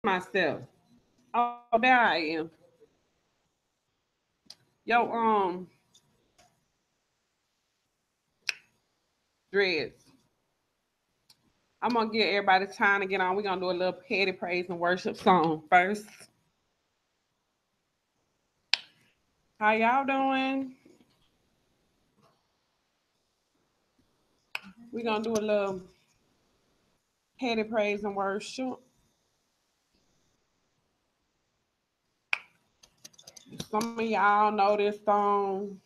myself. Oh, there I am. Yo, dreads. I'm gonna get everybody time to get on. We're gonna do a little petty praise and worship song first. How y'all doing? We're gonna do a little petty praise and worship. Some of y'all know this song.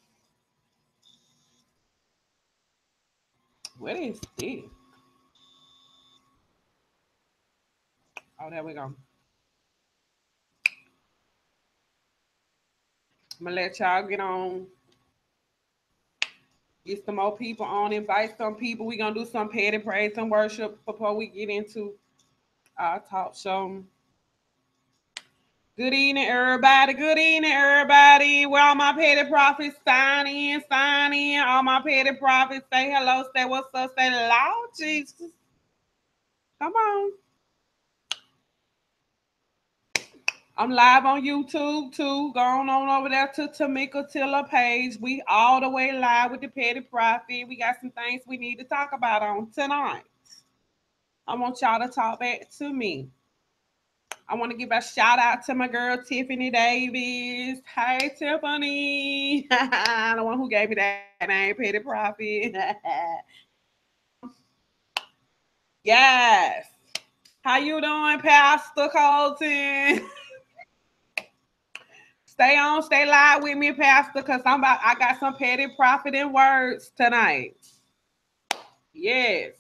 What is this? Oh, there we go. I'm gonna let y'all get on. Get some more people on. Invite some people. We're gonna do some petty praise and worship before we get into our talk show. Good evening, everybody. Good evening, everybody. Where all my petty prophets sign in, sign in. All my petty prophets say hello, say what's up, say loud, Jesus. Come on. I'm live on YouTube too. Going on over there to Tamika Tiller page. We all the way live with the petty prophet. We got some things we need to talk about on tonight. I want y'all to talk back to me. I want to give a shout out to my girl Tiffany Davis. Hey Tiffany, the one who gave me that name, Petty Profit. Yes. How you doing, Pastor Colton? Stay on, stay live with me, Pastor, because I got some petty profit in words tonight. Yes.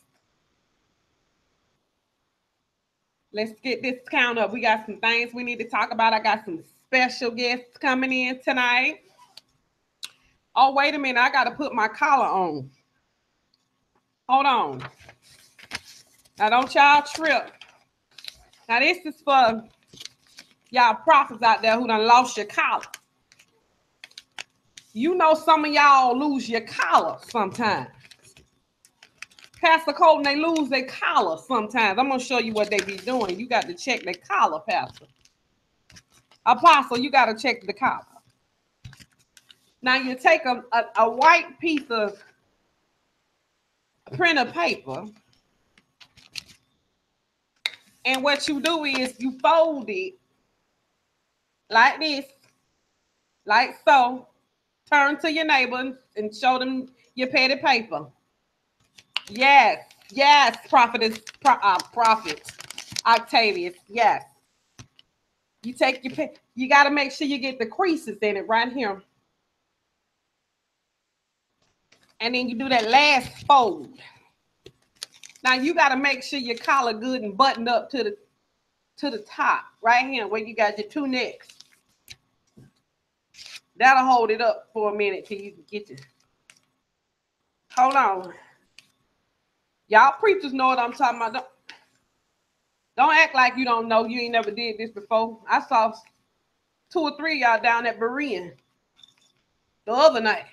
Let's get this count up. We got some things we need to talk about. I got some special guests coming in tonight. Oh, wait a minute. I got to put my collar on. Hold on. Now, don't y'all trip. Now, this is for y'all prophets out there who done lost your collar. You know some of y'all lose your collar sometimes. Pastor Colton, they lose their collar sometimes. I'm going to show you what they be doing. You got to check their collar, Pastor. Apostle, you got to check the collar. Now, you take a white piece of printer paper, and what you do is you fold it like this, like so. Turn to your neighbor and show them your petty paper. Yes, yes, prophet Octavius. Yes, you take your you got to make sure you get the creases in it right here, and then you do that last fold. Now you got to make sure your collar good and buttoned up to the top right here where you got your two necks. That'll hold it up for a minute till you can get your. Hold on. Y'all preachers know what I'm talking about. Don't act like you don't know. You ain't never did this before. I saw 2 or 3 y'all down at Berean the other night.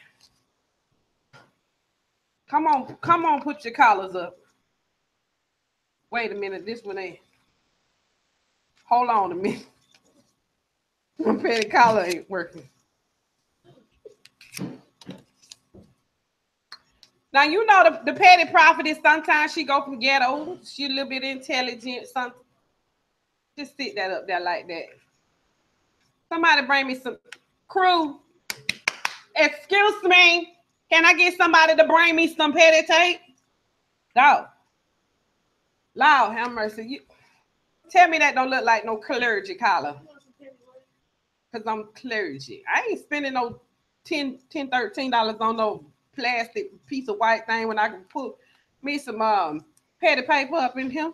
Come on, put your collars up. Wait a minute, this one ain't. Hold on a minute. My petty collar ain't working. Now you know the petty prophetess. Sometimes she go from ghetto. She a little bit intelligent. Some just sit that up there like that. Somebody bring me some crew. Excuse me. Can I get somebody to bring me some petty tape? Go. Lord have mercy. You tell me that don't look like no clergy collar. Cause I'm clergy. I ain't spending no $13 on no plastic piece of white thing when I can put me some petty paper up in here.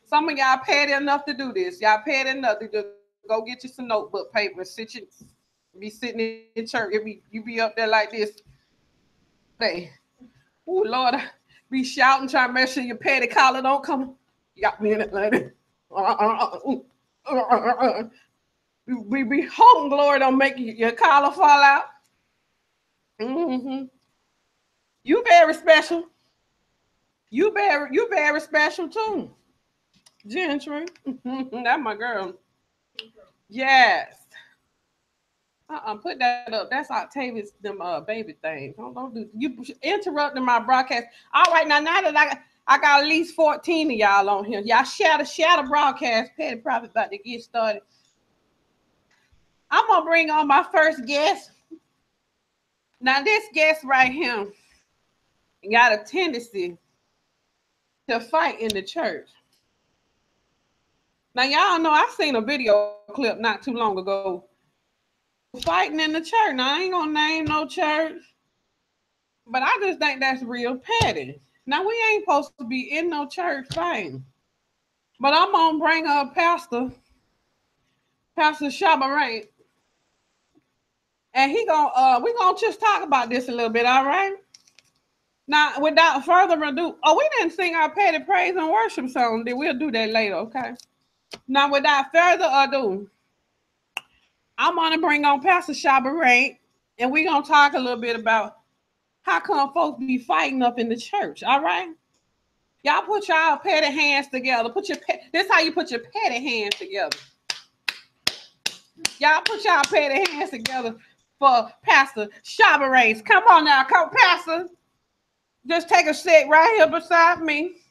Some of y'all petty enough to do this. Y'all petty enough to go get you some notebook paper and be sitting in church. You be up there like this. Hey, oh Lord, I be shouting trying to make sure your petty collar don't come. You got me in it like this. We be hoping glory don't make your collar fall out. Mm-hmm. You very special. You very special too. Gentry. That's my girl. Yes. Put that up. That's Octavius, them baby things. Don't do you interrupting my broadcast. All right, now that I got at least 14 of y'all on here. Y'all share the broadcast. Petty Prophet about to get started. I'm gonna bring on my first guest. Now, this guest right here got a tendency to fight in the church. Now, y'all know I seen a video clip not too long ago fighting in the church. Now, I ain't gonna name no church, but I just think that's real petty. Now, we ain't supposed to be in no church fighting. But I'm gonna bring up Pastor Shabaray, and we gonna just talk about this a little bit, all right? Now, without further ado, we didn't sing our petty praise and worship song. We'll do that later, okay? Now, without further ado, I'm gonna bring on Pastor Shabaray, and we're gonna talk a little bit about how come folks be fighting up in the church, all right? Y'all put y'all petty hands together. This how you put your petty hands together. Y'all put y'all petty hands together for Pastor Shabaray. Come on now, come, Pastor. Just take a seat right here beside me.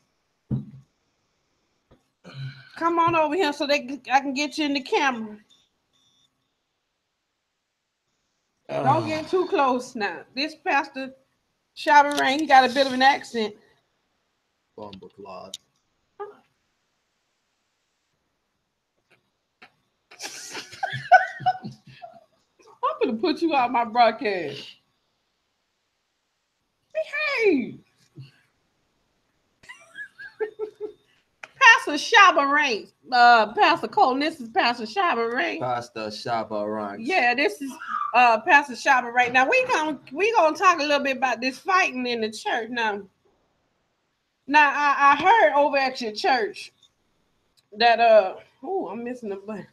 Come on over here so I can get you in the camera. Don't get too close now. This Pastor Shabaray, he got a bit of an accent. Bumbleclot. I'm gonna put you out my broadcast. Hey, Pastor Shabaray. Pastor Colton, this is Pastor Shabaray. Pastor Shabaray. Yeah, this is Pastor Shabaray. Now we gonna talk a little bit about this fighting in the church. Now I heard over at your church that I'm missing a button.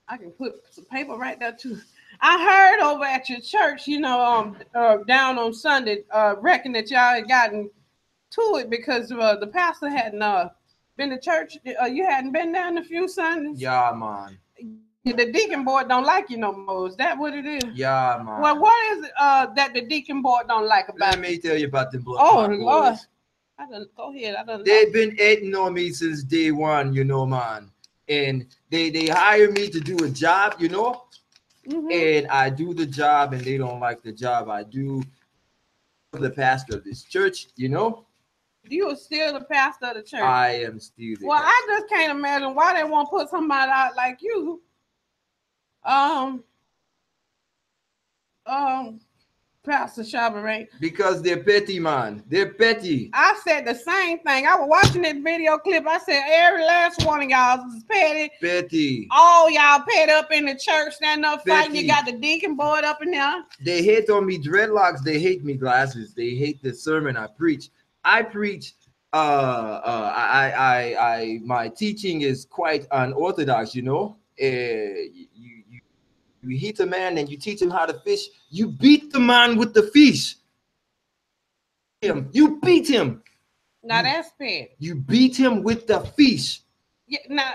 I can put some paper right there too. I heard over at your church, down on Sunday, reckon that y'all had gotten to it because the pastor hadn't been to church. You hadn't been there in a few Sundays. Yeah, man. The deacon board don't like you no more. Is that what it is? Yeah, man. Well, what is it that the deacon board don't like about? Let me tell you about the blood. Oh Lord, go ahead. They've been hating on me since day one, man. And they hire me to do a job, and I do the job, and they don't like the job I do. The pastor of this church, You are still the pastor of the church. I am still the pastor. I just can't imagine why they won't put somebody out like you. Pastor Shabaray. Because they're petty, man. They're petty. I said the same thing. I was watching this video clip. I said every last one of y'all is petty. Petty. All y'all petty up in the church, standing up fighting. You got the deacon board up in there. They hate on me dreadlocks. They hate me glasses. They hate the sermon I preach. I preach. My teaching is quite unorthodox. You hit a man and you teach him how to fish. You beat the man with the fish. You beat him. Now that's petty. You beat him with the fish. Yeah. Now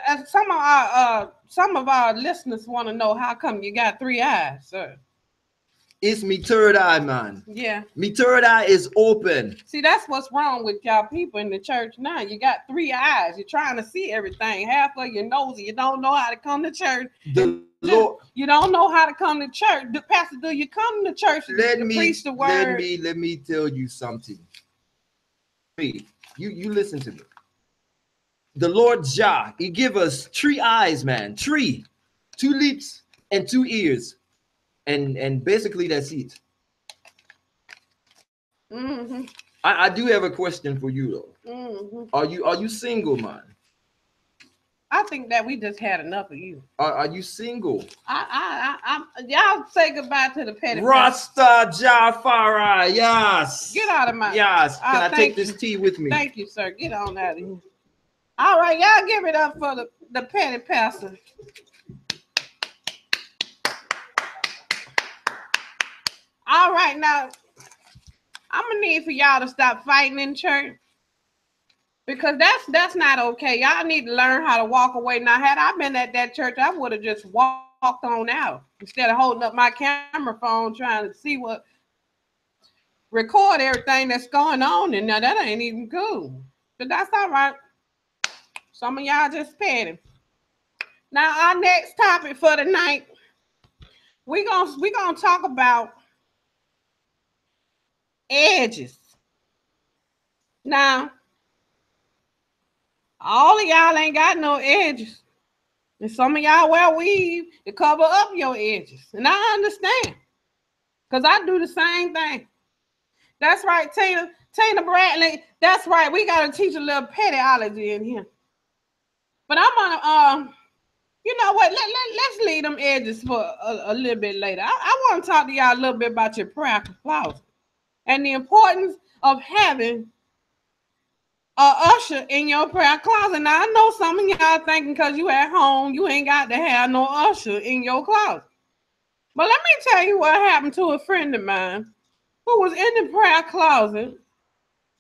some of our listeners want to know how come you got 3 eyes, sir. It's me third eye, man. Yeah. Me third eye is open. See, that's what's wrong with y'all people in the church now. You got 3 eyes. You're trying to see everything. Half of your nosy. You don't know how to come to church. Lord, you don't know how to come to church. Pastor, do you come to church to preach the word? Let me tell you something. You listen to me. The Lord Jah, he give us 3 eyes, man. 3. 2 lips and 2 ears. And basically that's it. Mm-hmm. I do have a question for you though. Mm-hmm. Are you single, man? I think that we just had enough of you. Are you single? Y'all say goodbye to the petty. Rasta Jafara, yes. Get out of my. Yes. Can I take this tea with me? Thank you, sir. Get on out of here. All right, y'all give it up for the petty pastor. All right, now I'm gonna need for y'all to stop fighting in church. Because that's not okay. Y'all need to learn how to walk away. Now, had I been at that church, I would have just walked on out instead of holding up my camera phone trying to see what record everything that's going on. And now that ain't even cool. But that's all right. Some of y'all just petty. Now, our next topic for the night, we gonna talk about edges. Now, all of y'all ain't got no edges. And some of y'all wear weave to cover up your edges. And I understand. Because I do the same thing. That's right, Tina Bradley. That's right. We got to teach a little pettyology in here. But I'm gonna you know what? Let's leave them edges for a little bit later. I want to talk to y'all a little bit about your prayer closet and the importance of having a usher in your prayer closet. Now, I know some of y'all thinking because you at home, you ain't got to have no usher in your closet. But let me tell you what happened to a friend of mine who was in the prayer closet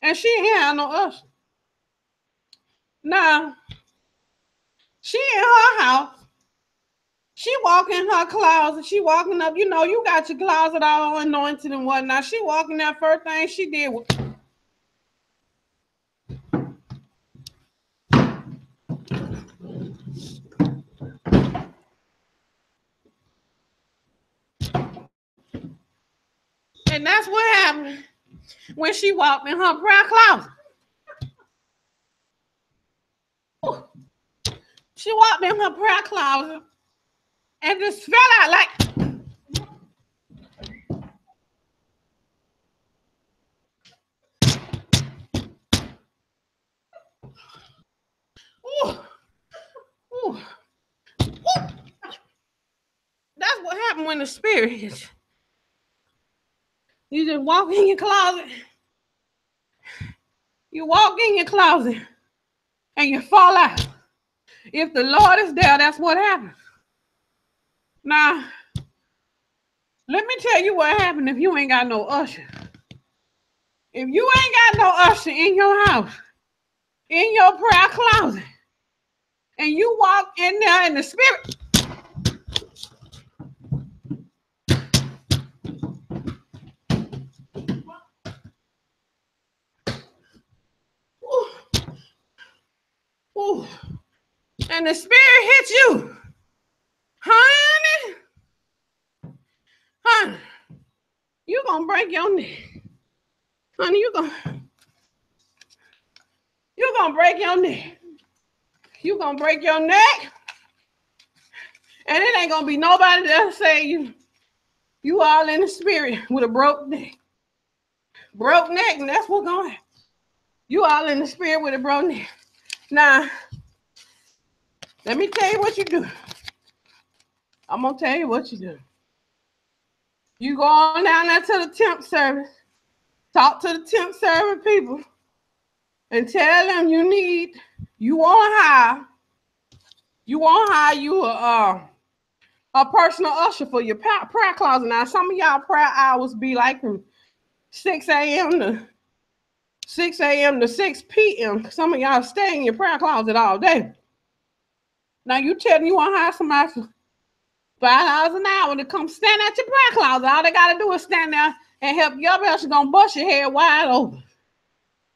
and she ain't had no usher. Now, she in her house. She walking in her closet. She walking up. You know, you got your closet all anointed and whatnot. She walking that first thing she did was... And that's what happened when she walked in her prayer closet. She walked in her prayer closet and just fell out like... Ooh. Ooh. Ooh. That's what happened when the spirit hits you. You just walk in your closet. You walk in your closet and you fall out. If the Lord is there, that's what happens. Now, let me tell you what happened if you ain't got no usher. If you ain't got no usher in your house, in your prayer closet, and you walk in there in the spirit... Ooh. And the spirit hits you, honey, you gonna break your neck, honey. You gonna break your neck. You gonna break your neck, and it ain't gonna be nobody that'll say you all in the spirit with a broke neck, and that's what's gonna happen. You all in the spirit with a broke neck. Now, let me tell you what you do. I'm going to tell you what you do. You go on down there to the temp service, talk to the temp service people, and tell them you want to hire you a personal usher for your prayer closet. Now, some of y'all prayer hours be like from 6 a.m. to 6 p.m. Some of y'all stay in your prayer closet all day. Now, you tell them you want to hire somebody for $5 an hour to come stand at your prayer closet. All they got to do is stand there and help your usher. Going to bust your head wide open.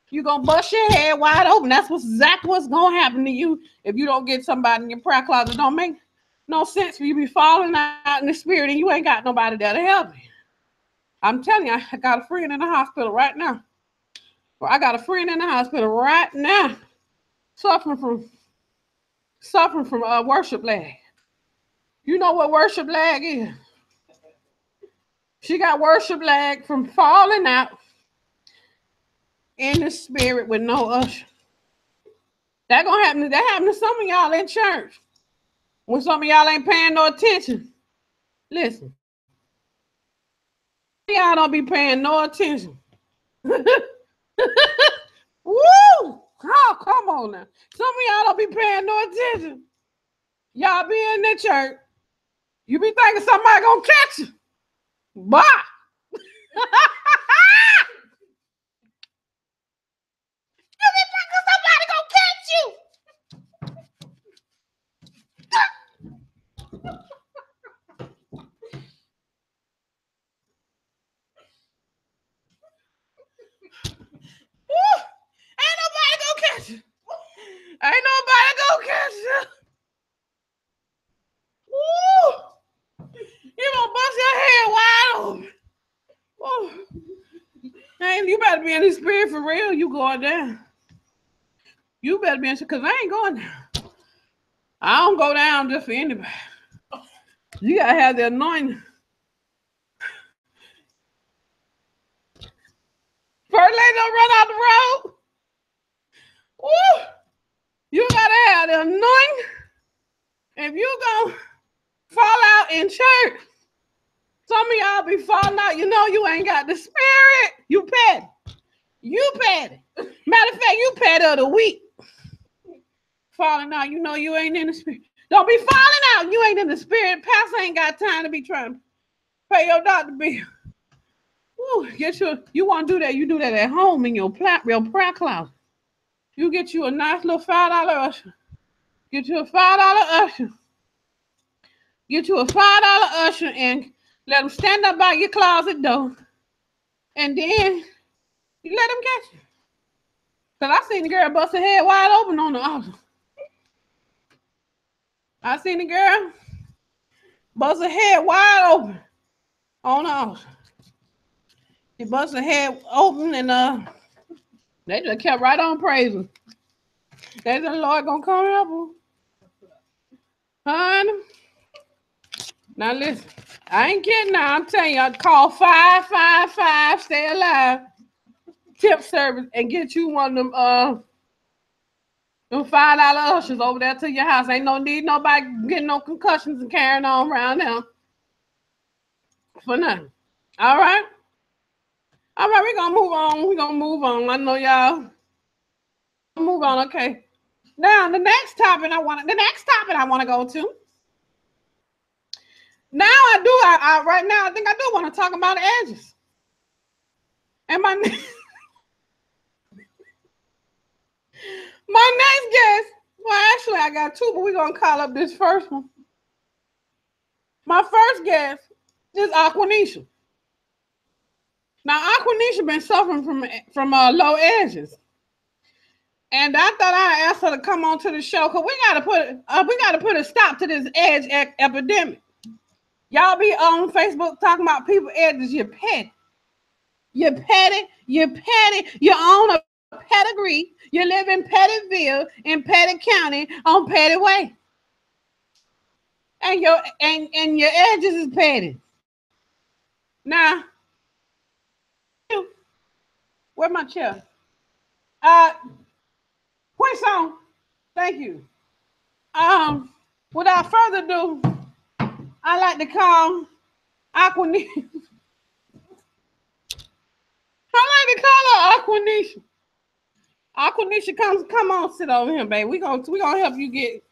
You're going to bust your head wide open. That's exactly what's going to happen to you if you don't get somebody in your prayer closet. Don't make no sense for you to be falling out in the spirit and you ain't got nobody there to help you. I'm telling you, I got a friend in the hospital right now. I got a friend in the hospital right now suffering from worship lag. You know what worship lag is? She got worship lag from falling out in the spirit with no usher. That gonna happen. That happened to some of y'all in church. When some of y'all ain't paying no attention. Listen. Y'all don't be paying no attention. Woo! Oh, come on now. Some of y'all don't be paying no attention. Y'all be in the church. You be thinking somebody gonna catch you. Bye. You be thinking somebody Whoa. Whoa. Hey, you better be in the spirit for real. You going down. You better be in, because I ain't going down. I don't go down just for anybody. You gotta have the anointing. First lady don't run out the road. Woo! You gotta have the anointing. If you gonna fall out in church, some of y'all be falling out. You know you ain't got the spirit. You petty. You petty. Matter of fact, you petty of the week. Falling out, you know you ain't in the spirit. Don't be falling out. You ain't in the spirit. Pastor ain't got time to be trying to pay your doctor bill. Woo, you want to do that, you do that at home in your prayer closet. You get you a nice little $5 usher. Get you a $5 usher. Get you a $5 usher and let them stand up by your closet door. And then you let them catch you. Because I seen the girl bust her head wide open on the altar. I seen the girl bust her head wide open on the altar. She bust her head open and they just kept right on praising. They said the Lord gonna come help them. Honey. Now listen, I ain't kidding now. I'm telling you, I'll call 555, stay alive, tip service, and get you one of them $5 ushers over there to your house. Ain't no need nobody getting no concussions and carrying on around now. For nothing. All right? All right, we're gonna move on. We're gonna move on. I know y'all. Move on, okay. Now the next topic I want to go to. Now right now I think I do want to talk about edges. And my next guest, well, actually I got two, but we're gonna call up this first one. My first guest is Aquanisha. Now Aquanisha been suffering from low edges. And I thought I'd ask her to come on to the show because we gotta put a stop to this edge epidemic. Y'all be on Facebook talking about people edges. You're petty. You're petty. You're petty. You own a pedigree. You live in Pettyville in Petty County on Petty Way. And your edges is petty. Now, where's my chair? Quick song. Thank you. Without further ado, I like to call Aquanisha. I like to call her Aquanisha. Aquanisha, come on, sit over here, baby. We gonna help you get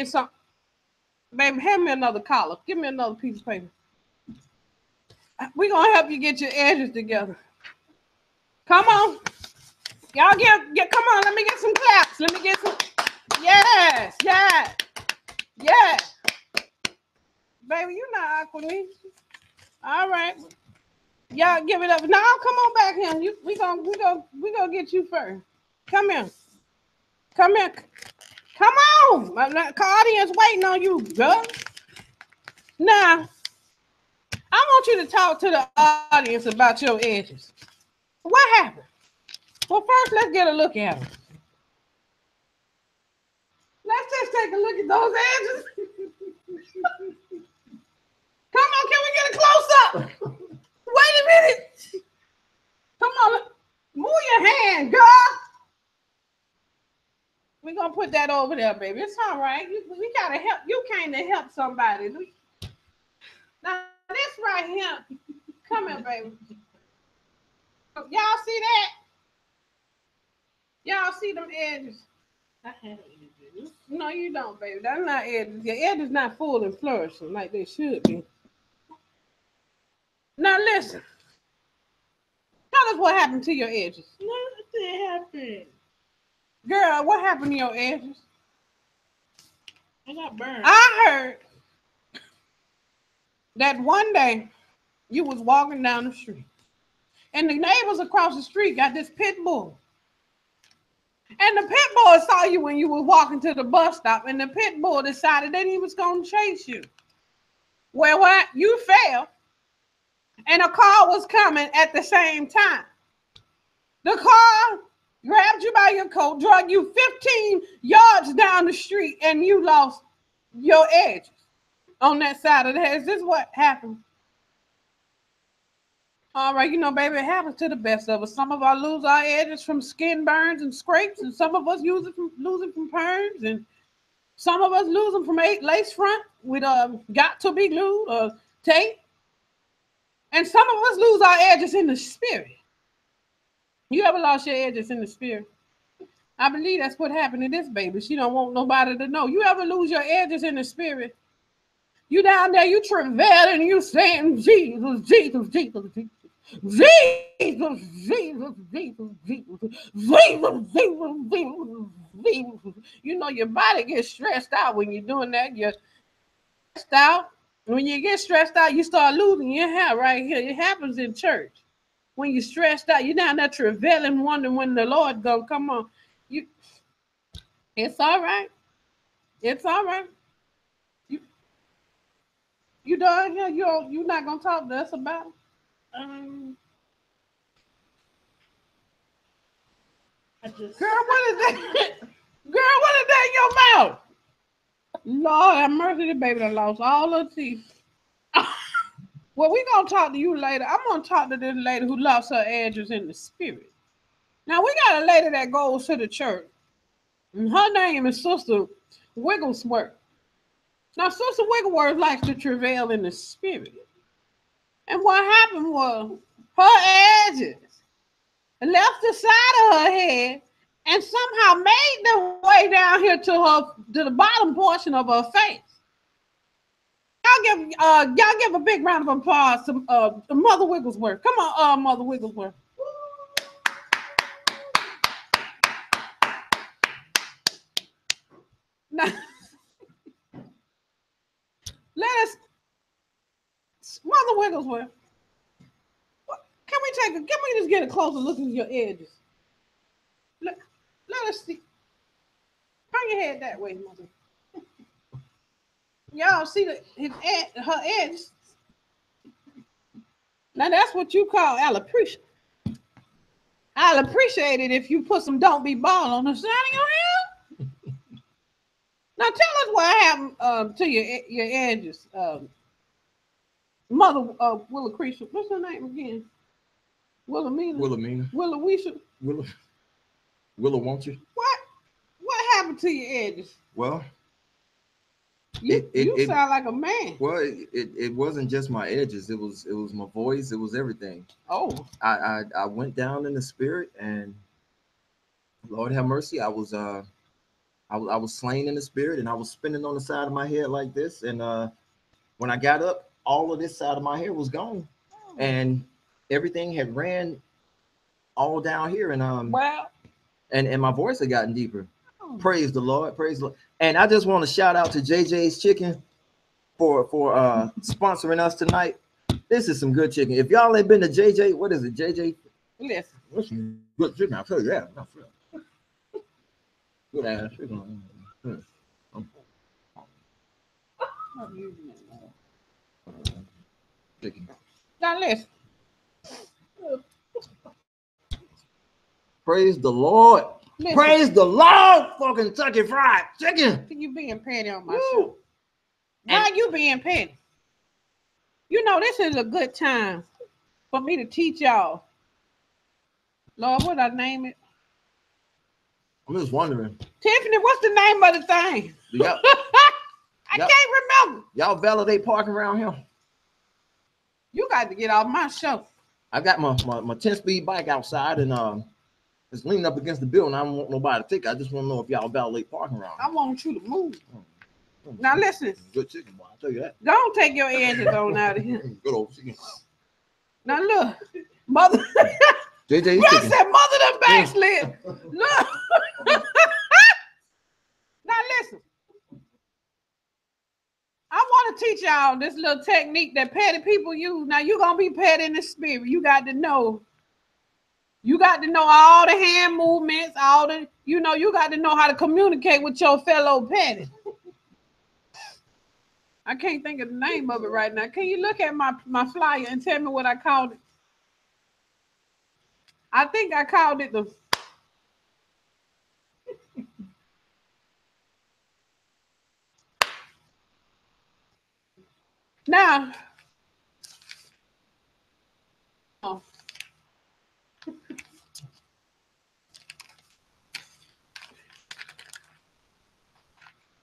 something. Baby, hand me another collar. Give me another piece of paper. We gonna help you get your edges together. Come on. Y'all get come on, let me get some claps. Let me get some. Yes. Baby, you not Aquanisha. All right. Y'all give it up. No, come on back here. We gonna get you first. Come here. Come on. The audience waiting on you, girl. Now, I want you to talk to the audience about your edges. What happened? Well, first, let's get a look at them. Let's just take a look at those edges. Come on, can we get a close-up? Wait a minute. Come on, move your hand, girl. We're going to put that over there, baby. It's all right. We got to help. You came to help somebody. Now, this right here. Come here, baby. Y'all see that? Y'all see them edges? I have edges. No, you don't, baby. That's not edges. Your edges not full and flourishing like they should be. Now listen. Tell us what happened to your edges. Nothing happened. Girl, what happened to your edges? I got burned. I heard that one day you was walking down the street and the neighbors across the street got this pit bull. And the pit bull saw you when you were walking to the bus stop, and the pit bull decided that he was going to chase you. Well, what? You fell, and a car was coming at the same time. The car grabbed you by your coat, drug you 15 yards down the street, and you lost your edges on that side of the head. Is this what happened? All right, you know, baby, it happens to the best of us. Some of us lose our edges from skin burns and scrapes, and some of us lose it from perms, and some of us lose them from lace front with got to be glued or tape. And some of us lose our edges in the spirit. You ever lost your edges in the spirit? I believe that's what happened to this baby. She don't want nobody to know. You ever lose your edges in the spirit? You down there, you travailing, you saying, Jesus, Jesus, Jesus, Jesus. Jesus, Jesus, Jesus, Jesus, Jesus, Jesus, Jesus, Jesus. You know your body gets stressed out when you're doing that. You're stressed out. When you get stressed out, you start losing your hair right here. It happens in church. When you're stressed out, you're down there travailing, wondering when the Lord gonna come on. It's all right. It's all right. You done here? You're not gonna talk to us about it? Girl, what is that? Girl, what is that in your mouth? Lord have mercy, the baby done lost all her teeth. Well, we gonna talk to you later. I'm gonna talk to this lady who lost her edges in the spirit. Now we got a lady that goes to the church, and her name is Sister Wigglesworth. Now, Sister Wigglesworth likes to travail in the spirit. And what happened was her edges left the side of her head and somehow made their way down here to the bottom portion of her face. Y'all give a big round of applause to Mother Wigglesworth. Come on, Mother Wigglesworth. Now, Mother Wigglesworth, can we just get a closer look at your edges? Let us see. Bring your head that way, Mother. Y'all see her edge. Now that's what you call alopecia. I'll appreciate it if you put some don't be bald on the side of your head. Now tell us what happened to your edges, Mother Willucretia. What's her name again? Wilhelmina. Willowisha. Willa, won't you? What happened to your edges? Well, you sound like a man. Well, it wasn't just my edges. It was my voice. It was everything. Oh. I went down in the spirit, and Lord have mercy, I was slain in the spirit, and I was spinning on the side of my head like this. And when I got up, all of this side of my hair was gone, and everything had ran all down here, and wow. And my voice had gotten deeper. Oh. Praise the Lord, praise the Lord. And I just want to shout out to JJ's Chicken for sponsoring us tonight. This is some good chicken. If y'all ain't been to JJ, what is it, JJ? Yes. That's some good chicken. I'll tell you that. Good ass chicken. Chicken. Now listen. Praise the Lord. Listen. Praise the Lord for Kentucky Fried Chicken. You being petty on my show. Why you being petty? You know, this is a good time for me to teach y'all. Lord, what I name it? I'm just wondering. Tiffany, what's the name of the thing? I can't remember. Y'all validate parking around here? You got to get off my show. I got my 10-speed bike outside, and it's leaning up against the building. I don't want nobody to take it. I just want to know if y'all validate parking around here. I want you to move. Now listen. Good chicken, boy. I'll tell you that. Don't take your edges on out of here. Good old chicken. Now look, Mother. JJ said Mother done backslid. Look. Now listen. I want to teach y'all this little technique that petty people use. Now you're gonna be petty in the spirit. You got to know. You got to know all the hand movements, you got to know how to communicate with your fellow petty. I can't think of the name of it right now. Can you look at my flyer and tell me what I called it? I think I called it the now. Oh.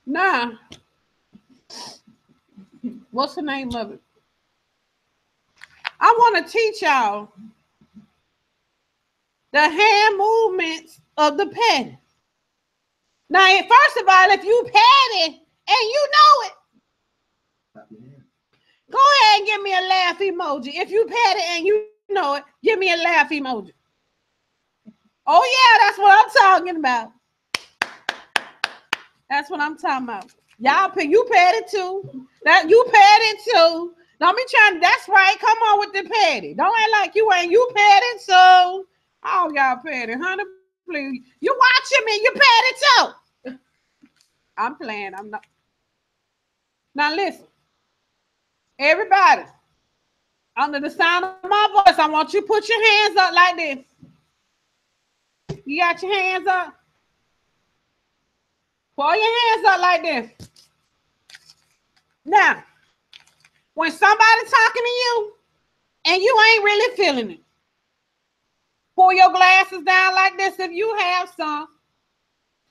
Now, what's the name of it? I want to teach y'all the hand movements of the petty. Now, first of all, if you petty and you know it, go ahead and give me a laugh emoji. If you petty and you know it, give me a laugh emoji. Oh yeah, that's what I'm talking about. That's what I'm talking about. Y'all, you petty too. That you petty too. Don't be trying. That's right. Come on with the petty. Don't act like you ain't. You petty too. Oh, y'all petty, honey. Please. You watching me? You petty too. I'm playing. I'm not. Now listen, everybody. Under the sound of my voice, I want you to put your hands up like this. You got your hands up? Pull your hands up like this. Now, when somebody's talking to you and you ain't really feeling it, pull your glasses down like this if you have some.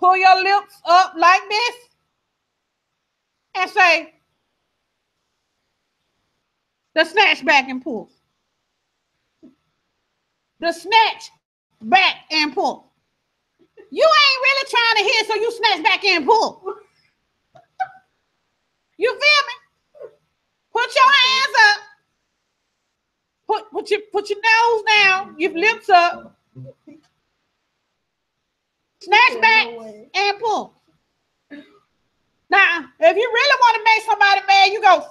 Pull your lips up like this and say, the snatch back and pull. The snatch back and pull. You ain't really trying to hear, so you snatch back and pull. You feel me? Put your hands up. Put your nose down, your lips up. Snatch back and pull. Now, if you really want to make somebody mad, you go.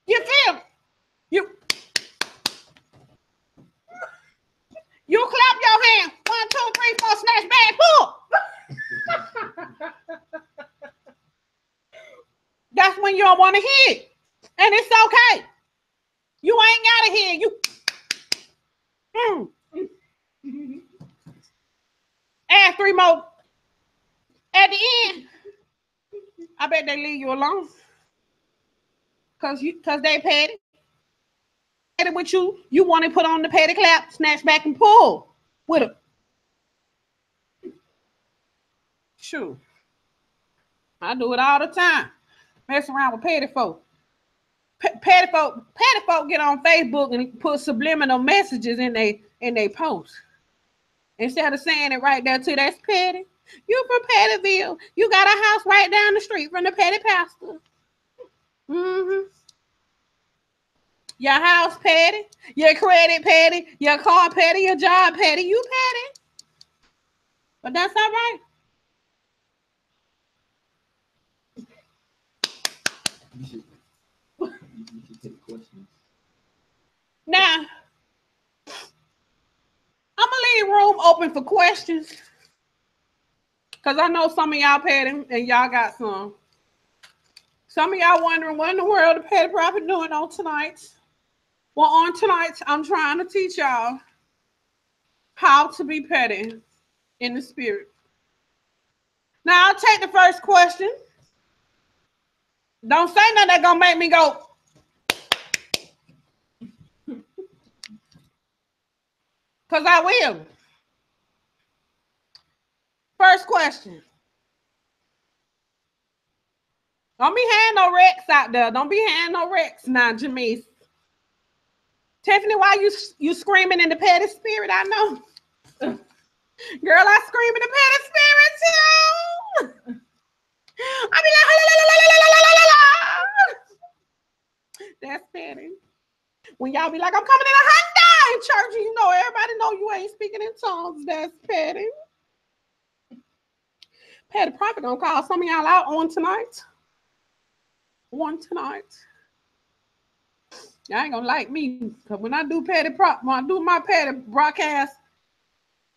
You feel me? You clap your hand. 1, 2, 3, 4, snatch back, pull. That's when you don't want to hear it. And it's okay. You ain't got to hear you. Add 3 more. At the end, I bet they leave you alone. Cause they petty. Petty with you. You want to put on the petty clap, snatch back and pull with them. Sure. I do it all the time. Mess around with petty folk. Petty folk get on Facebook and put subliminal messages in they posts. Instead of saying it right there too, that's petty. You from Pettyville. You got a house right down the street from the petty pastor. Mm-hmm. Your house petty, your credit petty, your car petty, your job petty, you petty. But that's all right. You should take questions. Now, I'm gonna leave room open for questions. Because I know some of y'all petty and y'all got some. Some of y'all wondering what in the world the Petty Prophet doing on tonight. Well, on tonight, I'm trying to teach y'all how to be petty in the spirit. Now, I'll take the first question. Don't say nothing that's going to make me go. Because I will. First question. Don't be having no Rex out there. Don't be having no Rex now, Jamise. Tiffany, why you screaming in the petty spirit? I know. Girl, I scream in the petty spirit too. I be like, la, la, la, la, la, la, la. That's petty. When y'all be like, I'm coming in a Hyundai in church, you know everybody know you ain't speaking in tongues. That's petty. Petty Prophet gonna call some of y'all out on tonight. Y'all ain't gonna like me, because when I do my petty broadcast,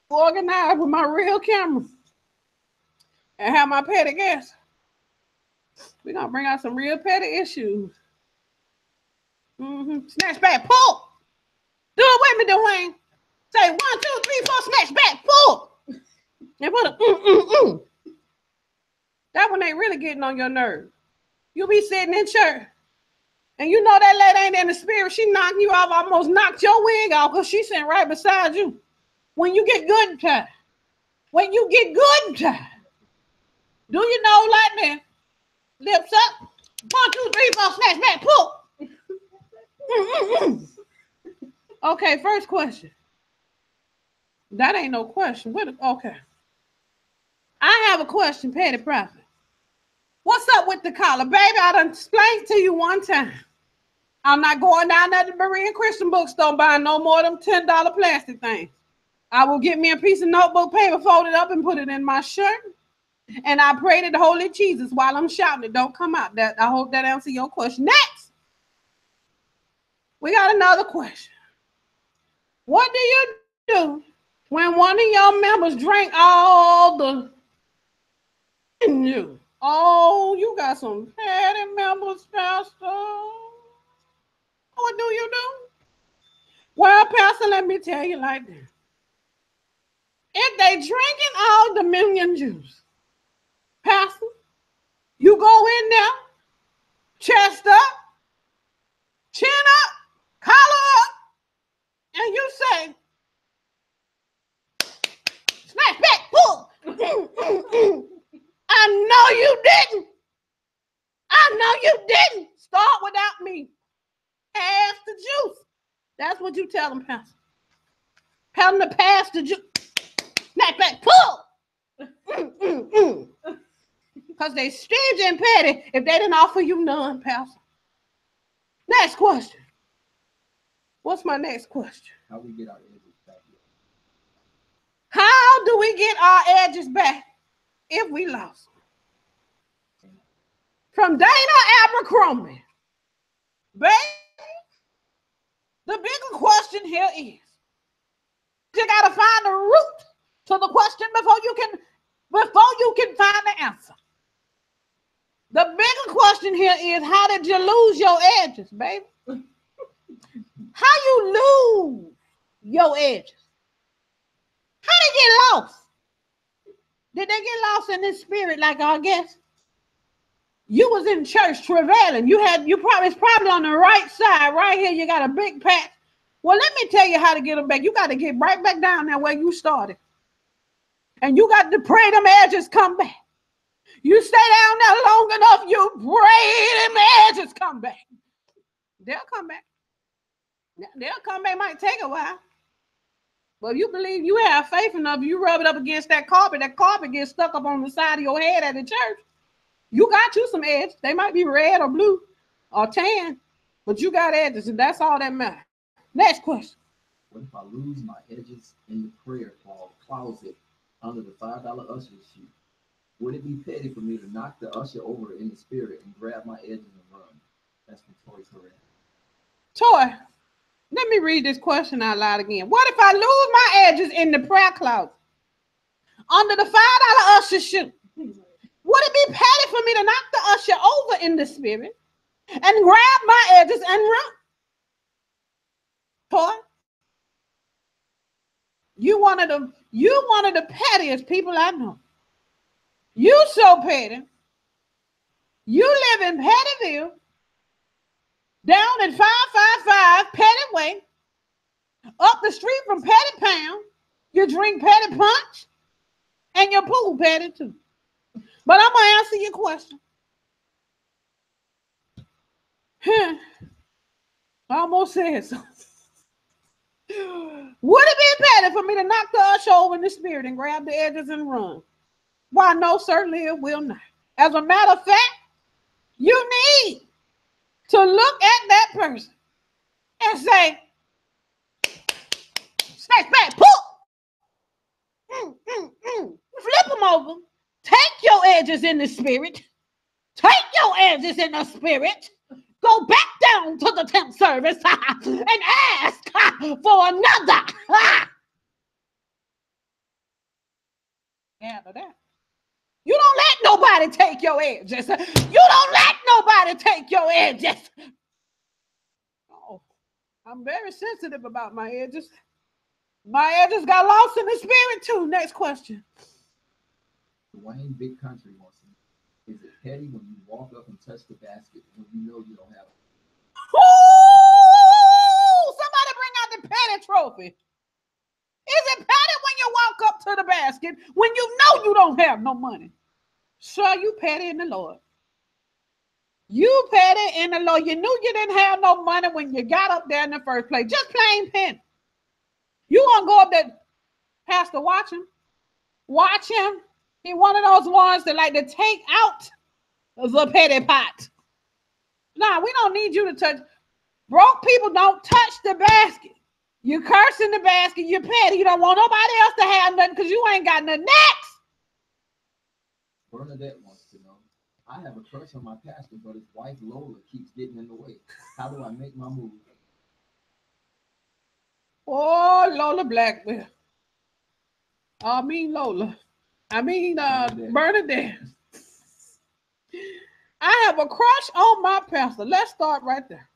organized with my real camera and have my petty guests, We're going to bring out some real petty issues. Snatch back, pull. Do it with me, Dwayne. Say 1, 2, 3, 4, snatch back, pull. And put a That one ain't really getting on your nerve. You'll be sitting in church. And you know that lady ain't in the spirit. She knocked you off, almost knocked your wig off because she's sitting right beside you. When you get good time. When you get good time. Do you know like that? Lips up. 1, 2, 3, 4, snatch back, pull. Okay, first question. That ain't no question. Okay. I have a question, Petty Prophet. What's up with the collar? Baby, I done explained to you one time. I'm not going down at the Berean Christian bookstore buying no more than $10 plastic things. I will get me a piece of notebook paper, fold it up, and put it in my shirt. And I pray to the Holy Jesus while I'm shouting it. Don't come out. I hope that answers your question. Next, we got another question. What do you do when one of your members drank all the you? Oh, you got some petty members, Pastor. What do you do? Well, Pastor, let me tell you like this. If they drinking all Dominion juice, Pastor, you go in there, chest up, chin up, collar up, and you say, snatch back, pull. I know you didn't. I know you didn't. Start without me. Pass the juice. That's what you tell them, Pastor. Tell them to pass the juice. Snatch back, pull. Because they stingy and petty if they didn't offer you none, Pastor. Next question. What's my next question? How we get our edges back? How do we get our edges back if we lost them? From Dana Abercrombie. Baby, the bigger question here is, you got to find the root to the question before you can find the answer. The bigger question here is, how did you lose your edges, baby? How you lose your edges? How they get lost? Did they get lost in this spirit like our guest? You was in church travailing. It's probably on the right side, right here. You got a big patch. Well, let me tell you how to get them back. You got to get right back down there where you started. And you got to pray them edges come back. You stay down there long enough, you pray them edges come back. They'll come back. They'll come back. Might take a while. But if you believe, you have faith enough, you rub it up against that carpet gets stuck up on the side of your head at the church. You got you some edges. They might be red or blue or tan, but you got edges, and that's all that matters. Next question. What if I lose my edges in the prayer closet under the $5 usher sheet? Would it be petty for me to knock the usher over in the spirit and grab my edges and run? That's from Toy Correct. Toy, let me read this question out loud again. What if I lose my edges in the prayer closet under the $5 usher shoe? Would it be petty for me to knock the usher over in the spirit and grab my edges and run? Toy, you one of the pettiest people I know. You so petty. You live in Pettyville, down at 555 Petty Way, up the street from Petty Pound. You drink Petty Punch, and your pool petty too. But I'm gonna answer your question. I almost said something. Would it be petty for me to knock the usher over in the spirit and grab the edges and run? Why, no, certainly it will not. As a matter of fact, you need to look at that person and say, snatch back, pull. Flip them over. Take your edges in the spirit. Take your edges in the spirit. Go back down to the temp service and ask for another. Yeah, that. You don't let nobody take your edges. You don't let nobody take your edges. Oh, I'm very sensitive about my edges. My edges got lost in the spirit too. Next question. Wayne Big Country wants to know, is it petty when you walk up and touch the basket when you know you don't have it? Ooh, somebody bring out the petty trophy. Is it petty when you walk up to the basket when you know you don't have no money? Sure, you petty in the Lord. You petty in the Lord. You knew you didn't have no money when you got up there in the first place. Just plain petty. You want to go up there, Pastor, watch him. Watch him. He one of those ones that like to take out the petty pot. Nah, we don't need you to touch. Broke people don't touch the basket. You curse in the basket. You're petty. You don't want nobody else to have nothing because you ain't got nothing. Next. Bernadette wants to know, I have a crush on my pastor, but his wife Lola keeps getting in the way. How do I make my move? Oh, Lola Blackwell. I mean Lola. I mean Bernadette. I have a crush on my pastor. Let's start right there.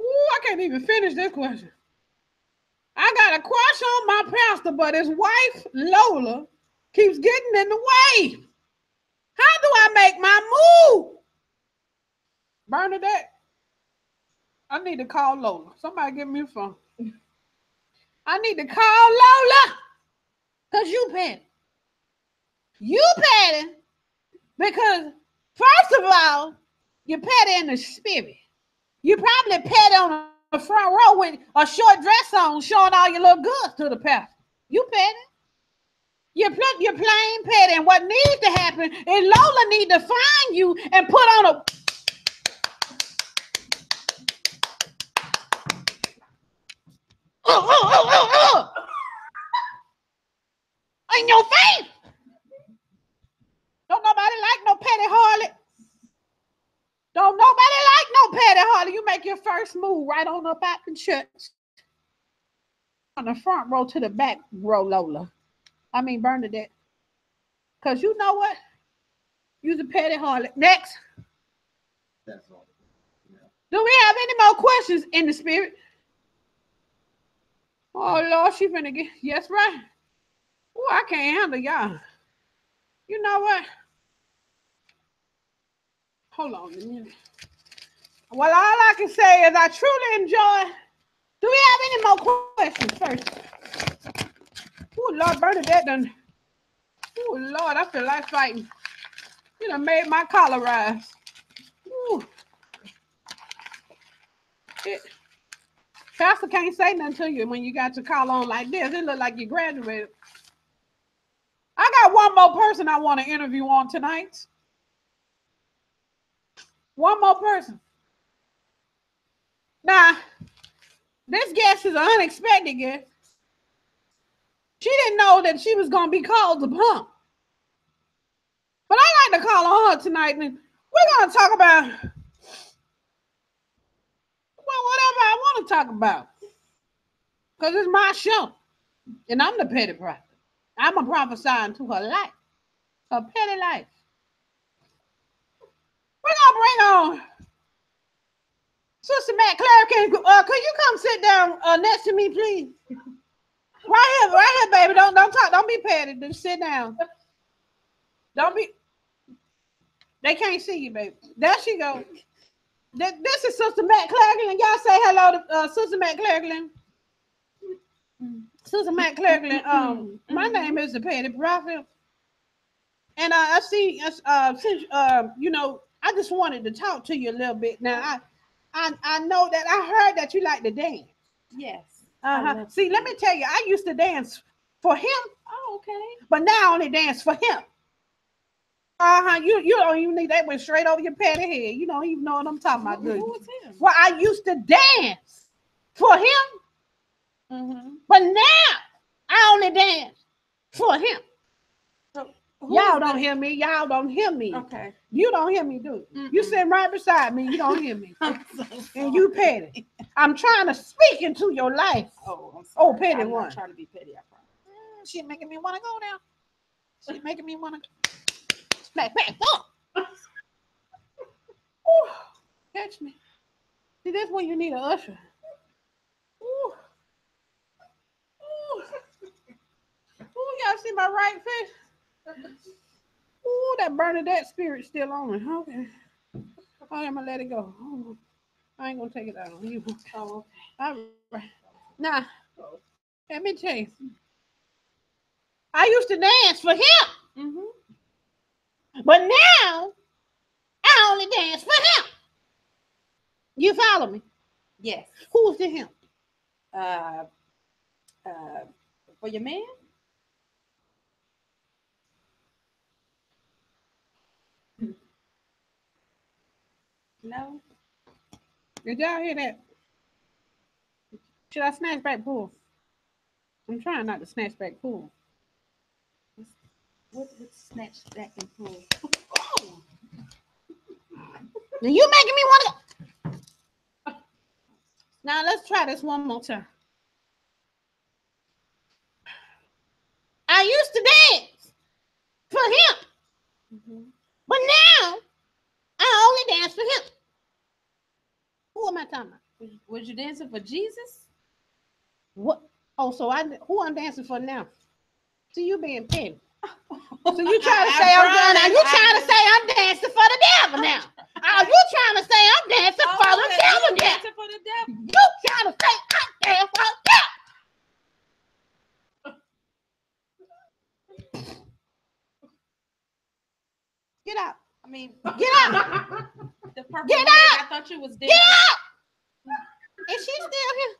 Ooh, I can't even finish this question. I got a crush on my pastor, but his wife, Lola, keeps getting in the way. How do I make my move? Bernadette, I need to call Lola. Somebody give me a phone. I need to call Lola because you petty. You petty because, first of all, you're petty in the spirit. You probably petty on the front row with a short dress on, showing all your little goods to the pastor. You petty. You're plain petty. And what needs to happen is Lola need to find you and put on a... in your face. Don't nobody like no petty harlot. Don't nobody like no petty harlot. You make your first move right on up out the church. On the front row to the back row, Lola. I mean Bernadette. Because you know what? You're a petty harlot. Next. That's all. Yeah. Do we have any more questions in the spirit? Oh, Lord, she finna get... Yes, right. Oh, I can't handle y'all. You know what? Hold on a minute. Well, all I can say is I truly enjoy. Do we have any more questions first? Oh, Lord, Bernadette done. Oh, Lord, I feel like fighting. You done made my collar rise. Ooh. Pastor can't say nothing to you when you got your collar on like this. It look like you graduated. I got one more person I want to interview on tonight. One more person. Now, this guest is an unexpected guest. She didn't know that she was going to be called the punk. But I like to call on her tonight, and we're going to talk about, well, whatever I want to talk about. Because it's my show, and I'm the petty prophet. I'm a prophesying to her life, her petty life. We're going to bring on Sister Matt Claire. Could you come sit down next to me, please? Right here, baby. Don't talk. Don't be petty. Just sit down. Don't be. They can't see you, baby. There she go. This is Sister Matt Clairglin. Y'all say hello to Sister Matt Clairglin. Sister Matt Clairglin. My name is the Petty Prophet, and I see. Since you know, I just wanted to talk to you a little bit. Now, I know that I heard that you like to dance. Yes. See, let me tell you, I used to dance for him. Oh, okay. But now I only dance for him. You don't even need that. Went straight over your petty head. You don't even know what I'm talking about. Who was him? Well, I used to dance for him. Mm-hmm. But now I only dance for him. So, Y'all don't hear me. Y'all don't hear me. Okay. You don't hear me, do you? You sitting right beside me. You don't hear me. And you petty. I'm trying to speak into your life. Oh, I'm sorry. Oh, petty I'm one. not trying to be petty, I promise. She making me want to go now. She making me want to. Smack, bang, thump. Ooh, catch me. See, that's when you need an usher. Ooh. Ooh. Ooh, y'all see my right face? Ooh, that Bernadette spirit still on me. Okay. I'm gonna let it go. Oh, I ain't gonna take it out on you. Oh, okay. All right. Now, let me tell you. I used to dance for him. Mm-hmm. But now, I only dance for him. You follow me? Yes. Who's the him? For your man? No. Did y'all hear that? Should I snatch back pull? I'm trying not to snatch back pull. What's snatch back and pull? Now you making me want to. Now let's try this one more time. I used to dance for him, but now I only dance for him. Who am I talking about? Was you dancing for Jesus? What? Oh, so who I'm dancing for now? See, you being petty. So you trying to say I'm done now? You trying to say I'm dancing for the devil now? Oh, you trying to say I'm dancing for the devil now? Dancing for the devil. You trying to say I'm dancing for the devil? Get out. I mean, Get out. the purple Get wig, out. I thought you was Get dancing. out. Is she still here?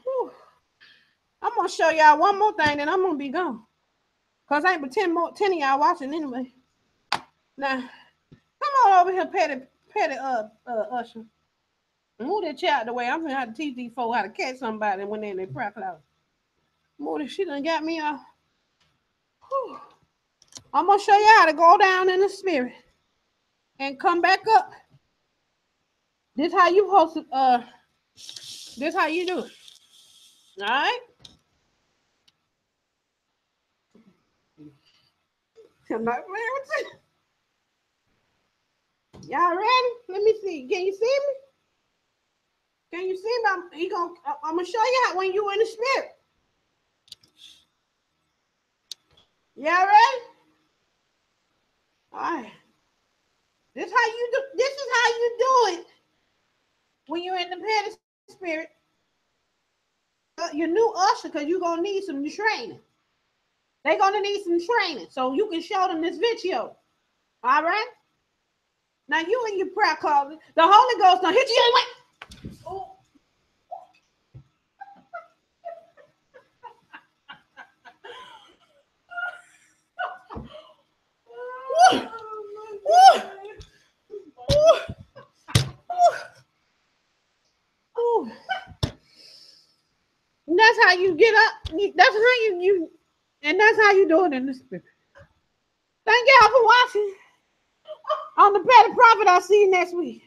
Whew. I'm gonna show y'all one more thing, then I'm gonna be gone. Cause I ain't but 10 of y'all watching anyway. Now, come on over here, petty usher. Move that chair out the way. I'm gonna have to teach these folks how to catch somebody when they're in their prayer closet. Move that, she done got me off. Whew. I'm gonna show you how to go down in the spirit and come back up. This how you supposed to this how you do it. All right. I'm not playing with you. Y'all ready? Let me see. Can you see me? Can you see me? I'm gonna show you how when you in the spirit. Y'all ready? All right. This is how you do it when you're in the petty spirit. Your new usher, because you're gonna need some training. They're gonna need some training so you can show them this video. All right. Now you in your prayer closet, the Holy Ghost gonna hit you in the way. Oh. And that's how you get up. That's how you and that's how you do it in the spirit. Thank y'all for watching. On the Petty Prophet, I'll see you next week.